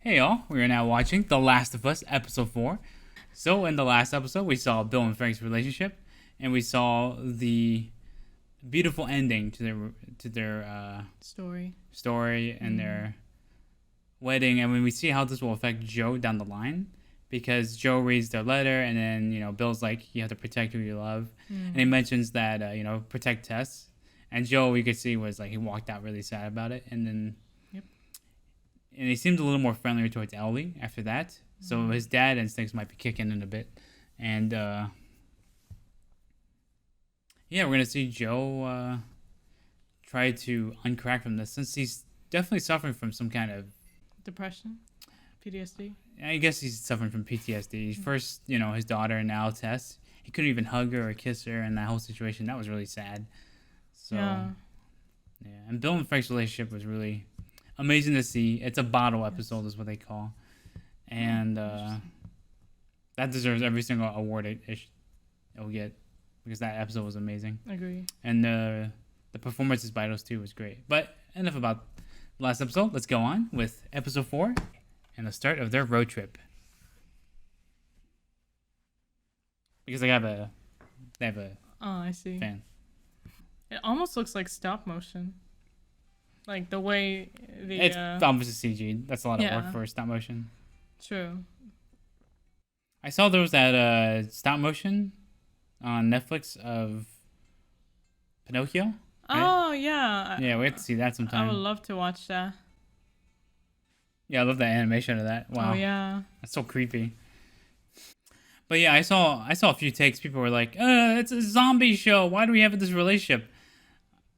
Hey y'all, we are now watching The Last of Us episode 4. So in the last episode, we saw Bill and Frank's relationship, and we saw the beautiful ending to their story and their wedding. And when we see how this will affect Joe down the line, because Joe reads their letter, and then Bill's like, you have to protect who you love, and he mentions that protect Tess, and Joe, we could see, was like, he walked out really sad about it, and then. And he seemed a little more friendlier towards Ellie after that. So his dad instincts might be kicking in a bit. And, yeah, we're going to see Joe try to uncrack from this, since he's definitely suffering from some kind of... Depression? PTSD? I guess he's suffering from PTSD. First, his daughter, and now Tess. He couldn't even hug her or kiss her, and that whole situation, that was really sad. So, yeah. And Bill and Frank's relationship was really... amazing to see. It's a bottle episode, is what they call, and that deserves every single award it'll get, because that episode was amazing. I agree. And the performances by those two was great. But enough about the last episode. Let's go on with episode 4 and the start of their road trip. Because they have a I see. fan. It almost looks like stop motion. Like the way It's obviously CG. That's a lot of work for stop motion. True. I saw there was that stop motion on Netflix of Pinocchio. Right? Oh yeah. Yeah, we have to see that sometime. I would love to watch that. Yeah, I love the animation of that. Wow. Oh yeah. That's so creepy. But yeah, I saw a few takes. People were like, it's a zombie show. Why do we have this relationship?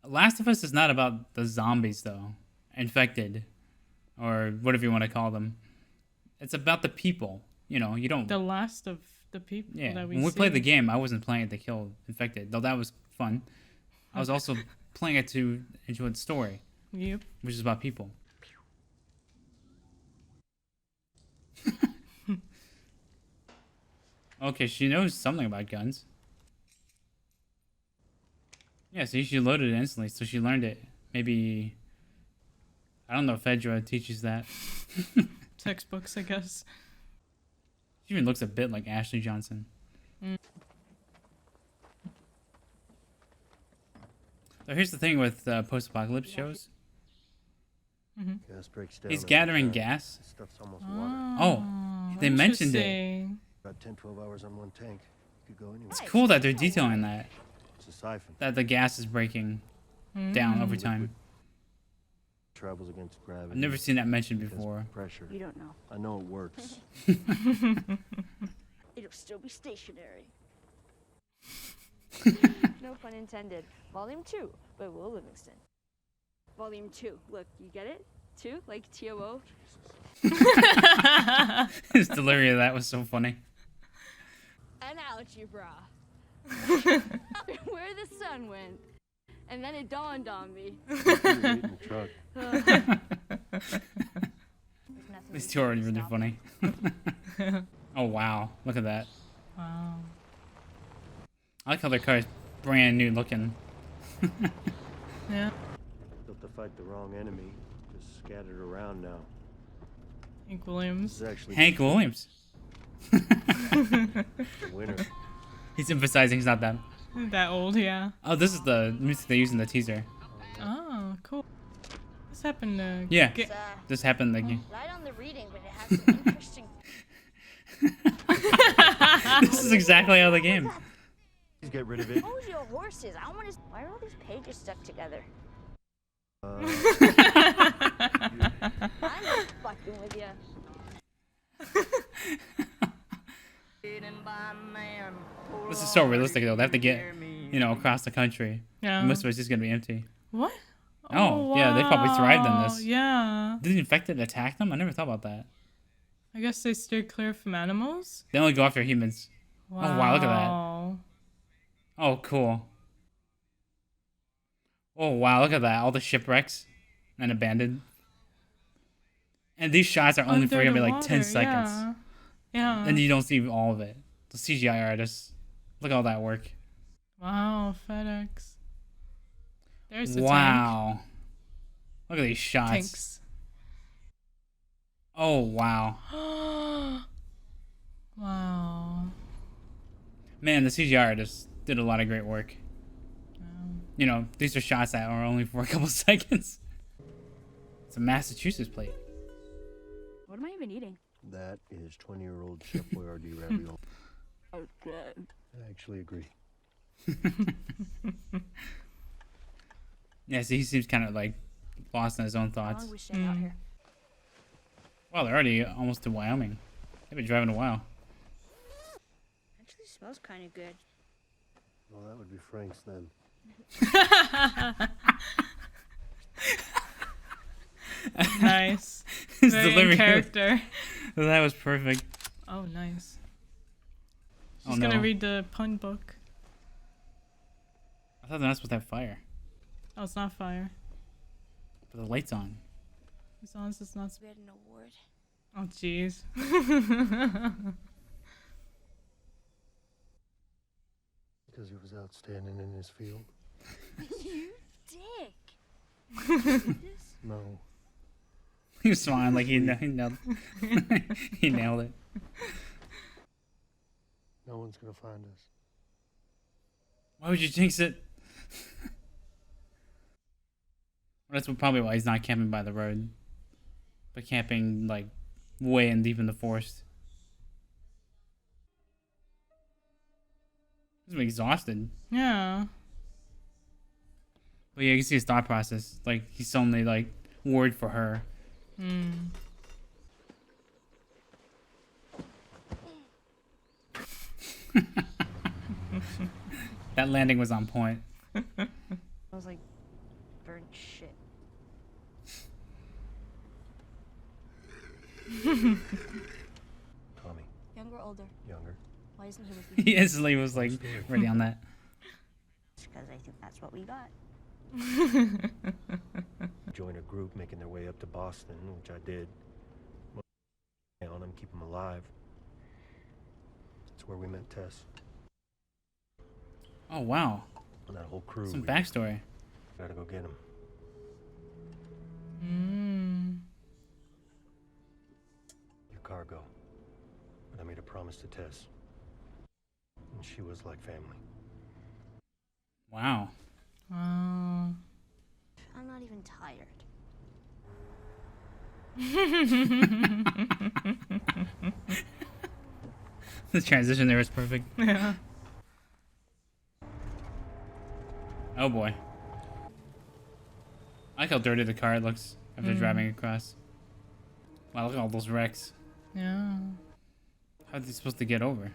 Last of Us is not about the zombies, though. Infected. Or whatever you want to call them. It's about the people. You don't... The last of the people that we when we see. played the game, I wasn't playing it to kill infected. Though that was fun. I was also playing it to enjoy the story. Yep. Which is about people. Okay, she knows something about guns. Yeah, see, she loaded it instantly, so she learned it. Maybe... I don't know if Fedra teaches that. Textbooks, I guess. She even looks a bit like Ashley Johnson. So here's the thing with post-apocalypse shows. Gas breaks down. He's gathering gas. Stuff's almost water. Oh, they mentioned it. About 10-12 hours on one tank. Could go anywhere. It's cool that they're detailing that. It's a siphon. That the gas is breaking down over time. Travels against gravity. I've never seen that mentioned before. Pressure. You don't know. I know it works. It'll still be stationary. No pun intended. Volume 2 by Will Livingston. Volume 2. Look, you get it? 2? Like T-O-O? His delivery of that was so funny. An algebra. Where the sun went. And then it dawned on me. Truck. These two are really funny. Oh, wow. Look at that. Wow. I like how their car is brand new looking. Yeah. Built to fight the wrong enemy. Just scattered around now. Hank Williams. This is actually Hank Williams. the winner. He's emphasizing he's not that. That old, yeah. Oh, this is the music they use in the teaser. Oh, cool. This happened to... Yeah, this happened again. Light on the reading, but it has some interesting... This is exactly how the game. Please get rid of it. Who's your horses? I want to... Why are all these pages stuck together? I'm just fucking with you. This is so realistic though. They have to get, across the country. Yeah. Most of it's just gonna be empty. What? Oh, yeah, they probably thrived in this. Yeah. Did the infected attack them? I never thought about that. I guess they steer clear from animals? They only go after humans. Wow. Oh, wow, look at that. Oh, cool. Oh, wow, look at that. All the shipwrecks and abandoned. And these shots are only for Under gonna be the like 10 water, seconds. Yeah. And you don't see all of it. The CGI artists. Look at all that work. Wow, FedEx. There's a Wow. Look at these shots. tanks. Oh, wow. Wow. Man, the CGI artist did a lot of great work. You know, these are shots that are only for a couple seconds. It's a Massachusetts plate. What am I even eating? That is 20-year-old Chef Boyardee ravioli. Oh, good. I actually agree. Yeah, so he seems kind of like lost in his own How thoughts. long we staying out here? Well, they're already almost to Wyoming. They've been driving a while. Actually smells kind of good. Well, that would be Frank's then. Nice. His Very in delivery. character. That was perfect. Oh, nice. Oh, She's no. gonna read the pun book. I thought that's what that fire. Oh, it's not fire. But the light's on. As long as it's not. We had an award. Oh, jeez. Because he was outstanding in his field? You dick. No. He was smiling like he nailed he nailed it. No one's gonna find us. Why would you jinx it? That's probably why he's not camping by the road. But camping like way in deep in the forest. He's exhausted. Yeah. But yeah, you can see his thought process. Like he's suddenly like worried for her. Hmm. That landing was on point. I was like, burnt shit. Tommy, Younger or older? younger. Why isn't he with you? He instantly was like ready on that. Because I think that's what we got. Join a group making their way up to Boston, which I did. On them, keep them alive. That's where we met Tess. Oh wow. And that whole crew. Some we backstory. gotta go get him. Your cargo. But I made a promise to Tess. And she was like family. Wow. Wow. I'm not even tired. The transition there was perfect. Yeah. Oh boy. I like how dirty the car looks after driving across. Wow, look at all those wrecks. Yeah. How are they supposed to get over?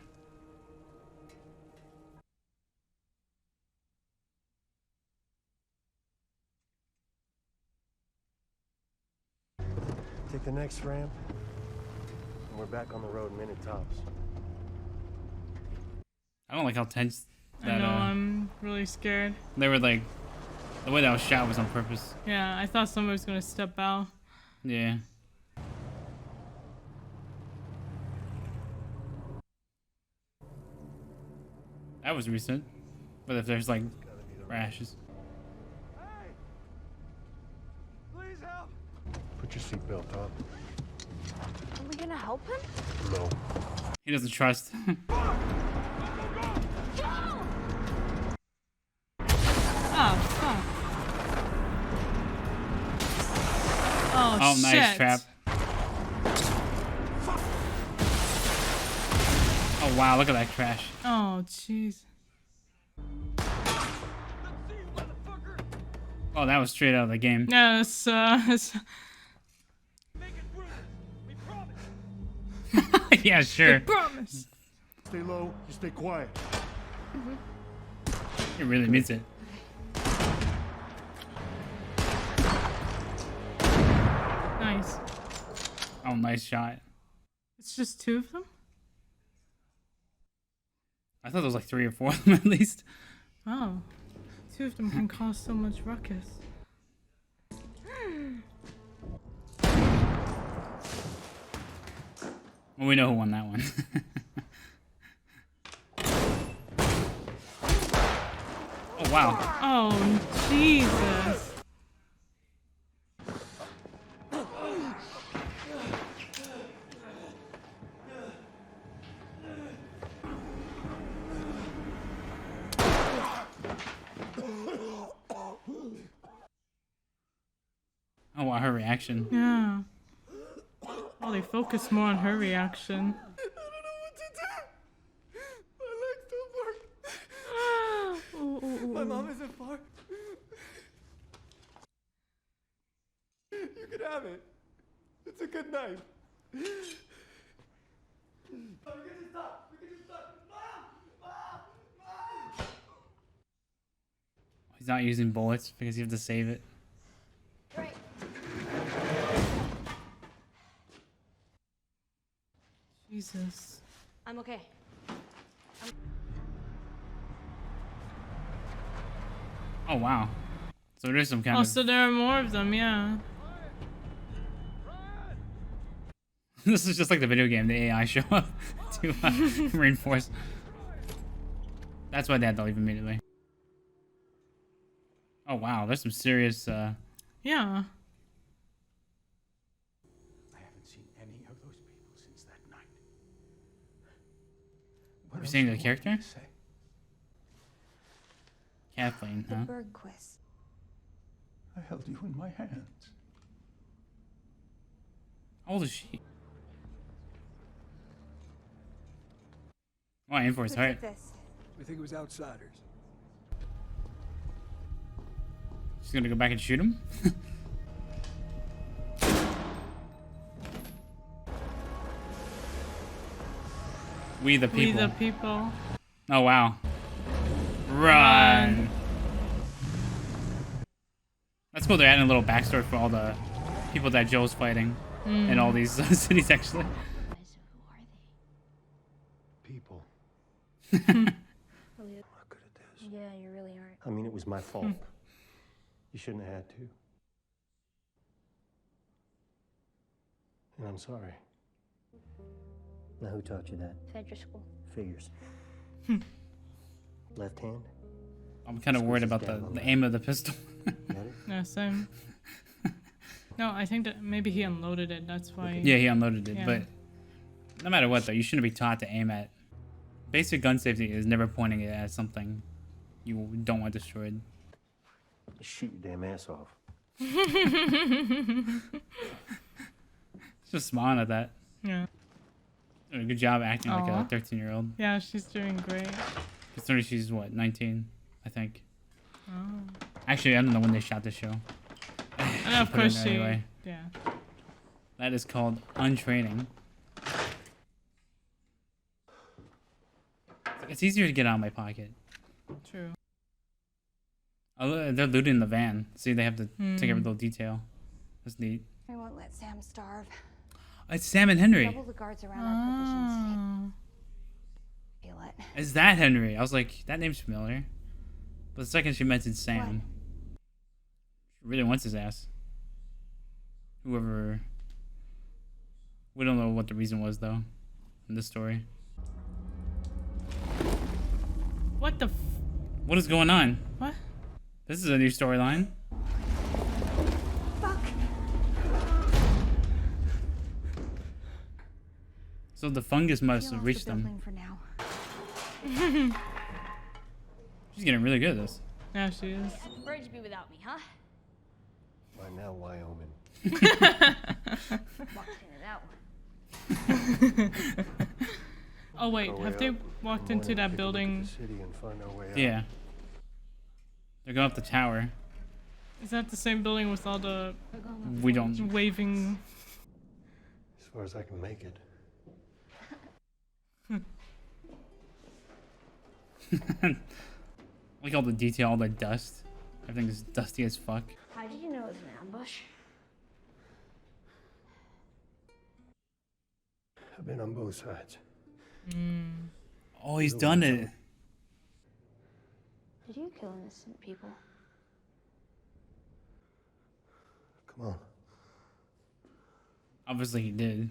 Take the next ramp. And we're back on the road minute tops. I don't like how tense I that know, I'm really scared. they were like the way that was shot was on purpose. Yeah, I thought somebody was gonna step out. Yeah. That was recent. But if there's like rashes. Put your seatbelt on. Are we gonna help him? No. He doesn't trust. Oh, fuck. Oh, Oh, shit. nice trap. Oh wow, look at that crash. Oh, jeez. Oh, that was straight out of the game. Yeah, it's Yeah, sure. promise. Stay low, you stay quiet. It really means it. Nice. Oh, nice shot. It's just two of them? I thought there was like 3 or 4 of them at least. Oh. Two of them can cause so much ruckus. Well, we know who won that one. Oh wow. Oh, Jesus. Wow, her reaction. Yeah. Oh, they focus more on her reaction. My mom isn't far. You can have it. It's a good knife. We can just stop. Mom! He's not using bullets because you have to save it. Right. Jesus. I'm okay. Oh wow. So there's some kind Oh, of. so there are more of them, yeah. This is just like the video game. The AI show up to reinforce. That's why they had to leave immediately. Oh wow, there's some serious. Yeah. I haven't seen any of those people since that night. What You're else seeing do the you want character? me to say? Kathleen, The huh? Bergquist. I held you in my hands. How old is she? Oh, aim for his heart. This. We think it was outsiders. She's gonna go back and shoot him. We the people. We the people. Oh wow. Run. That's cool. They're adding a little backstory for all the people that Joel's fighting in all these cities, actually. Who are they? People. Really? I'm not good at this. Yeah, you really aren't. I mean, it was my fault. You shouldn't have had to. And I'm sorry. Now, who taught you that? Fedra school. Figures. Left hand? I'm kind of worried about the aim of the pistol. Got it? Yeah, same. No, I think that maybe he unloaded it. That's why. Yeah, he unloaded it, Yeah. but no matter what, though, you shouldn't be taught to aim at. Basic gun safety is never pointing it at something you don't want destroyed. Just shoot your damn ass off. Just smiling at that. Yeah. Doing a good job acting like Aw. a 13-year-old. Yeah, she's doing great. Considering she's what, 19, I think. Oh. Actually, I don't know when they shot this show. And of Put it in course there she. anyway. Yeah. That is called untraining. It's easier to get out of my pocket. True. Oh, they're looting the van. See, they have to take every little detail. That's neat. I won't let Sam starve. It's Sam and Henry. Double the guards around our provisions. Oh. Feel it. Is that Henry? I was like, that name's familiar. But the second she mentioned Sam, she really wants his ass. Whoever. We don't know what the reason was, though, in this story. What the? What is going on? What? This is a new storyline. Fuck. So the fungus must have reached them. For now. She's getting really good at this. Yeah, she is. Where'd you be without me, huh? Right now, Wyoming. Walked into that one. Oh wait, Our way have they up. walked In the into morning, that take a look at building? the city and find our way out. Yeah. They're going up the tower. Is that the same building with all the We don't. waving? As far as I can make it. Like all the detail, all the dust. Everything is dusty as fuck. How did you know it was an ambush? I've been on both sides. Oh, he's done it. Did you kill innocent people? Come on. Obviously he did.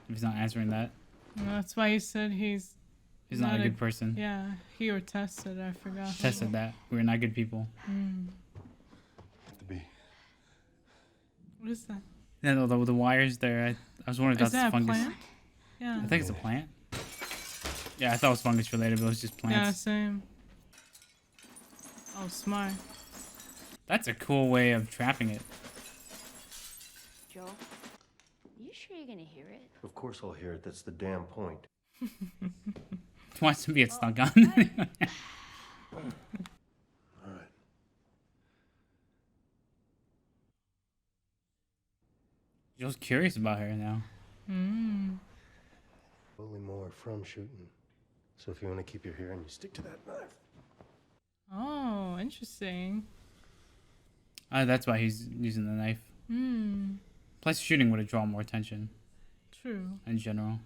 If he's not answering that, That's why he said he's he's not a good person. Yeah, he or tested. I forgot. Tested that. We're not good people. Have to be. What is that? Yeah, the wires there. I was wondering if Is that's that a fungus. plant? Yeah. I think it's a plant. Yeah, I thought it was fungus related, but it was just Yeah, plants. same. Oh, smart. That's a cool way of trapping it. Joel. You sure you're gonna hear it? Of course I'll hear it. That's the damn point. He wants to be stuck on. All right. Joel's curious about her now. Only more from shooting. So if you want to keep your hearing, you stick to that knife. Oh, interesting. That's why he's using the knife. Plus, shooting would have drawn more attention True. in general.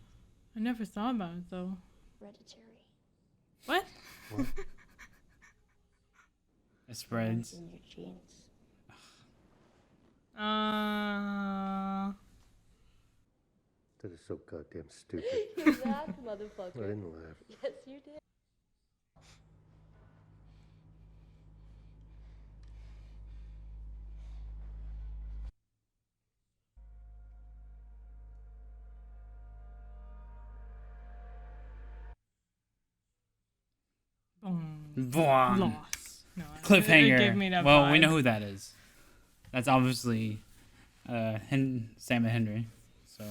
I never thought about it though. Hereditary. What? It spreads. In your genes. That is so goddamn stupid. You laughed, I motherfucker. didn't laugh. Yes, you did. Boom. Boom. Lost. No, Cliffhanger. It gave me that Well, we vibe. know who that is. That's obviously Sam and Henry. So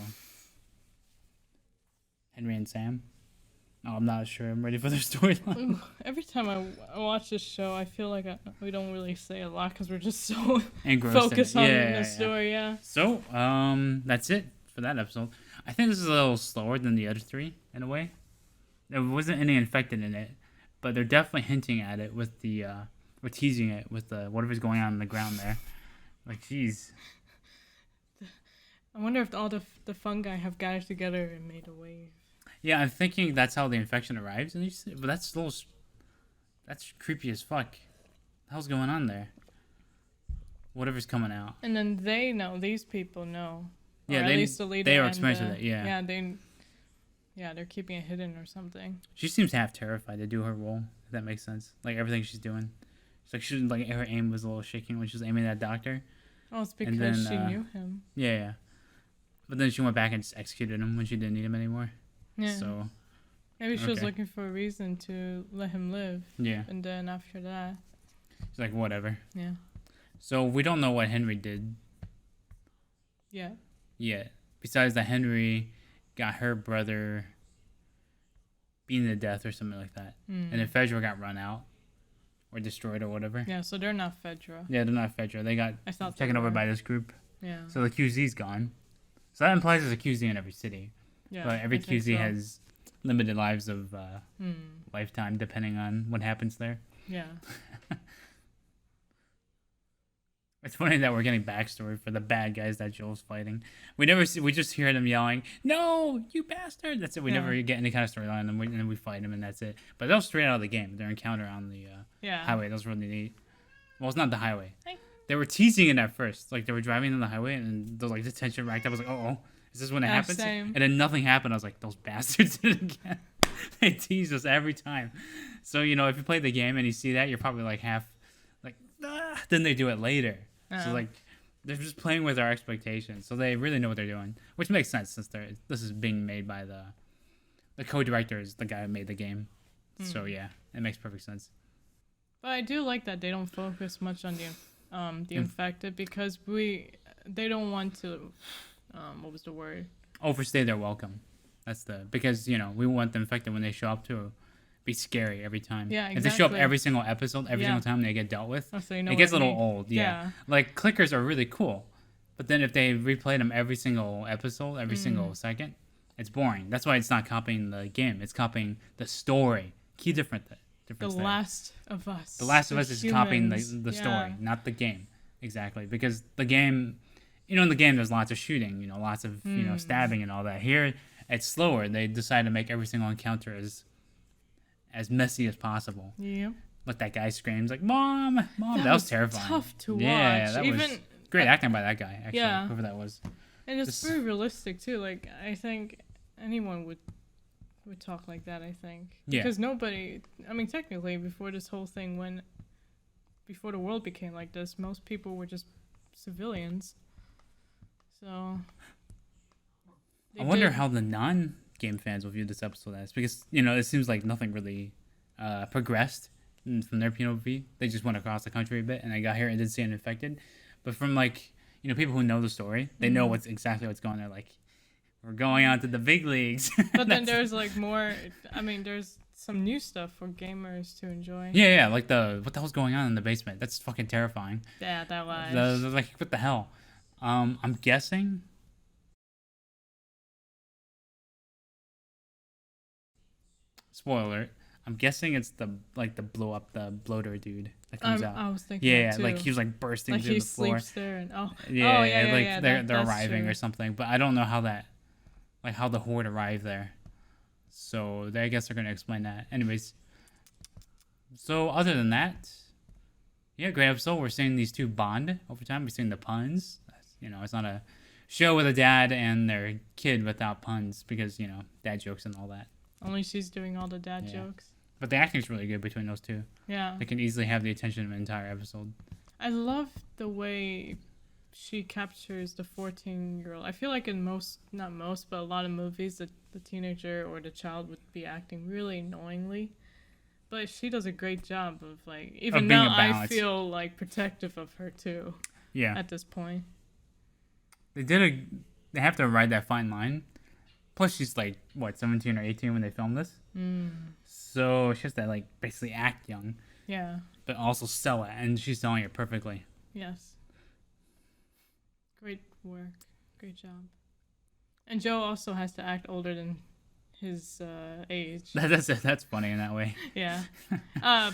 Henry and Sam. No, I'm not sure. I'm ready for their storyline. Every time I watch this show, I feel like we don't really say a lot because we're just so Engrossed in focused it. on Yeah, the story. Yeah. So, that's it for that episode. I think this is a little slower than the other three in a way. There wasn't any infected in it, but they're definitely hinting at it with the or teasing it with the whatever's going on the ground there. Like, jeez. I wonder if all the fungi have gathered together and made a wave. Yeah, I'm thinking that's how the infection arrives, but that's a little, that's creepy as fuck. The hell's going on there? Whatever's coming out. And then they know, these people know. Yeah, or at they- least the leader they are and experienced with it, yeah. Yeah, they're keeping it hidden or something. She seems half terrified to do her role, if that makes sense. Like, everything she's doing. It's like, her aim was a little shaking when she was aiming at that doctor. Oh, it's And because then, she knew him. Yeah. But then she went back and just executed him when she didn't need him anymore. Yeah. So, Maybe she was okay. looking for a reason to let him live. yeah. And then after that, She's like, whatever. yeah. So, we don't know what Henry did Yeah. yet. Besides that Henry got her brother beaten to death or something like that. And then Fedra got run out. Or destroyed or whatever. Yeah, so they're not Fedra. Yeah, they're not Fedra. They got I thought they taken over were. by this group. Yeah. So the QZ's gone. So that implies there's a QZ in every city. Yeah. But every I think QZ so. has limited lives of lifetime depending on what happens there. Yeah. It's funny that we're getting backstory for the bad guys that Joel's fighting. We never see. We just hear them yelling, "No, you bastard!" That's it. We Yeah. never get any kind of storyline, and then we fight them, and that's it. But that was straight out of the game. Their encounter on the Yeah. highway. That was really neat. Well, it's not the highway. Hey. They were teasing it at first. Like, they were driving on the highway, and the tension racked up. I was like, "Oh, is this when it Yeah, happens?" same. And then nothing happened. I was like, "Those bastards did it again." They tease us every time. So, if you play the game and you see that, you're probably like half, like, ah. Then they do it later. So, like, they're just playing with our expectations. So they really know what they're doing, which makes sense since this is being made by the co-director is the guy who made the game. So yeah, it makes perfect sense. But I do like that they don't focus much on the infected because they don't want to what was the word? Overstay their welcome. That's because we want the infected when they show up to be scary every time. Yeah, If they show up exactly. every single episode, every Yeah. single time they get dealt with, Oh, so you know it gets a what I little mean. old. Yeah. Like clickers are really cool, but then if they replay them every single episode, every single second, it's boring. That's why it's not copying the game. It's copying the story. Key difference The there. Last of Us. The Last of The Us is copying the humans. story, Yeah. not the game. Exactly. Because the game, in the game, there's lots of shooting, lots of, stabbing and all that. Here, it's slower. They decide to make every single encounter as messy as possible. Yeah. Like that guy screams, like, Mom! That was terrifying. Tough to Yeah, watch. that Even was great acting by that guy, actually. Yeah. Whoever that was. and it's Just- very realistic too. Like I think anyone would talk like that. I think Yeah. because nobody. I mean, technically, before this whole thing before the world became like this, most people were just civilians. So. I wonder how the non-game fans will view this episode as, because it seems like nothing really progressed from their POV. They just went across the country a bit, and I got here and did see an infected. But from people who know the story, they know what's going on. They're like, we're going on to the big leagues. But then there's like more. I mean, there's some new stuff for gamers to enjoy. Yeah, like what the hell's going on in the basement? That's fucking terrifying. Yeah, that was. Like, what the hell? I'm guessing. Spoiler alert. I'm guessing it's the blow up the bloater dude that comes out. I was thinking. Yeah, that too. like he was like bursting like through he the floor. sleeps there and Yeah, they're that's arriving true. or something, but I don't know how how the horde arrived there. So I guess they're gonna explain that. Anyways, so other than that, yeah, great episode. We're seeing these two bond over time. We're seeing the puns. It's not a show with a dad and their kid without puns because dad jokes and all that. Only she's doing all the dad jokes. But the acting's really good between those two. Yeah. They can easily have the attention of an entire episode. I love the way she captures the 14-year-old. I feel like in not most, but a lot of movies, the teenager or the child would be acting really annoyingly. But she does a great job of like, even being now a I balance. feel like protective of her too. Yeah. At this point. They have to ride that fine line. Plus, she's like, what, 17 or 18 when they filmed this? So she has to, like, basically act young. Yeah. But also sell it, and she's selling it perfectly. Yes. Great work. Great job. And Joe also has to act older than his age. That's funny in that way. Yeah.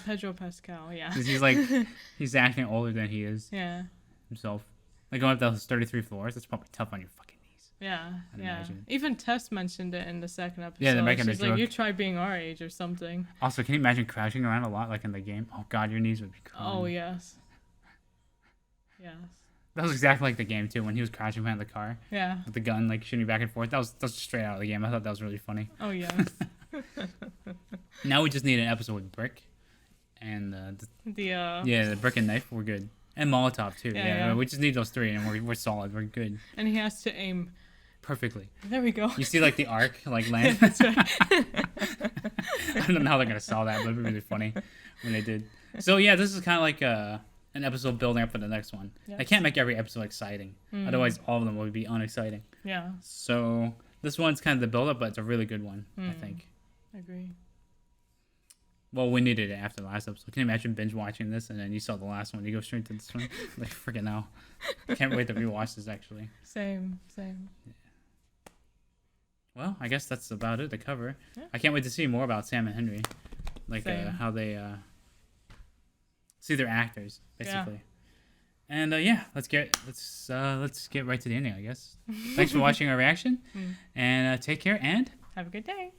Pedro Pascal, yeah. 'Cause he's acting older than he is Yeah. himself. Like, going up those 33 floors, that's probably tough on your fucking knees. Yeah, I'd yeah. imagine. Even Tess mentioned it in the second episode. Yeah, they're making a She's like, joke. you try being our age or something. Also, can you imagine crouching around a lot, like in the game? Oh, God, your knees would be crying. Oh, yes. Yes. That was exactly like the game, too, when he was crouching behind the car Yeah. with the gun, like, shooting back and forth. That was straight out of the game. I thought that was really funny. Oh, yes. Now we just need an episode with Brick. And, the Brick and Knife, we're good. And Molotov, too. Yeah. We just need those three, and we're solid. We're good. And he has to aim. Perfectly. There we go. You see, like, the arc, like, land? That's right. I don't know how they're going to sell that, but it'd be really funny when they did. So, yeah, this is kind of like an episode building up for the next one. Yes. I can't make every episode exciting. Otherwise, all of them would be unexciting. Yeah. So, this one's kind of the build-up, but it's a really good one, I think. I agree. Well, we needed it after the last episode. Can you imagine binge watching this and then you saw the last one? You go straight to this one? Like, freaking hell. Can't wait to rewatch this, actually. Same. Well, I guess that's about it to cover. Yeah. I can't wait to see more about Sam and Henry. Like, Same. how they see their actors, basically. And, let's get right to the ending, I guess. Thanks for watching our reaction. And take care, and... Have a good day.